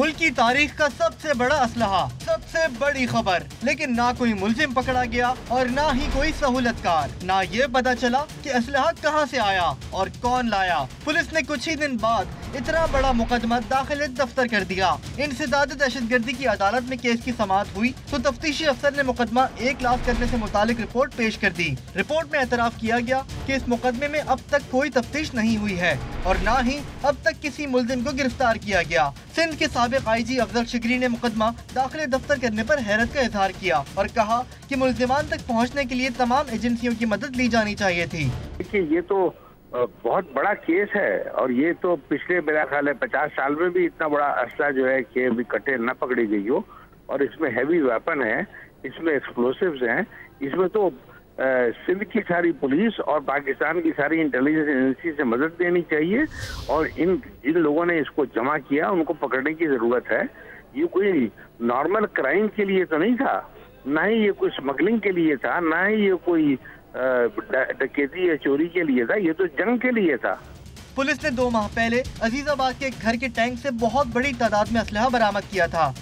मुल्क की तारीख का सबसे बड़ा असलहा, सबसे बड़ी खबर, लेकिन ना कोई मुलजिम पकड़ा गया और ना ही कोई सहूलतकार। ना ये पता चला कि असलहा कहां से आया और कौन लाया। पुलिस ने कुछ ही दिन बाद इतना बड़ा मुकदमा दाखिल दफ्तर कर दिया। इंसदाद दहशतगर्दी की अदालत में केस की समाअत हुई तो तफ्तीशी अफसर ने मुकदमा इखलास करने से मुतालिक रिपोर्ट पेश कर दी। रिपोर्ट में एतराफ़ किया गया कि इस मुकदमे में अब तक कोई तफ्तीश नहीं हुई है और ना ही अब तक किसी मुलजिम को गिरफ्तार किया गया। सिंध के साबिक IG अफजल शिकरी ने मुकदमा दाखिल दफ्तर करने पर हैरत का इजहार किया और कहा कि मुलजिमान तक पहुंचने के लिए तमाम एजेंसियों की मदद ली जानी चाहिए थी। देखिए, ये तो बहुत बड़ा केस है और ये तो पिछले मेरा ख्याल है 50 साल में भी इतना बड़ा असला जो है कि अभी कटे न पकड़ी गई हो। और इसमें हैवी वेपन है, इसमें एक्सप्लोसिव्स हैं, इसमें तो सिंध की सारी पुलिस और पाकिस्तान की सारी इंटेलिजेंस एजेंसी से मदद लेनी चाहिए और इन लोगों ने इसको जमा किया, उनको पकड़ने की जरूरत है। ये कोई नॉर्मल क्राइम के लिए तो नहीं था, ना ही ये कोई स्मगलिंग के लिए था, ना ही ये कोई डकैती या चोरी के लिए था, ये तो जंग के लिए था। पुलिस ने 2 माह पहले अजीजाबाद के एक घर के टैंक से बहुत बड़ी तादाद में असलहा बरामद किया था।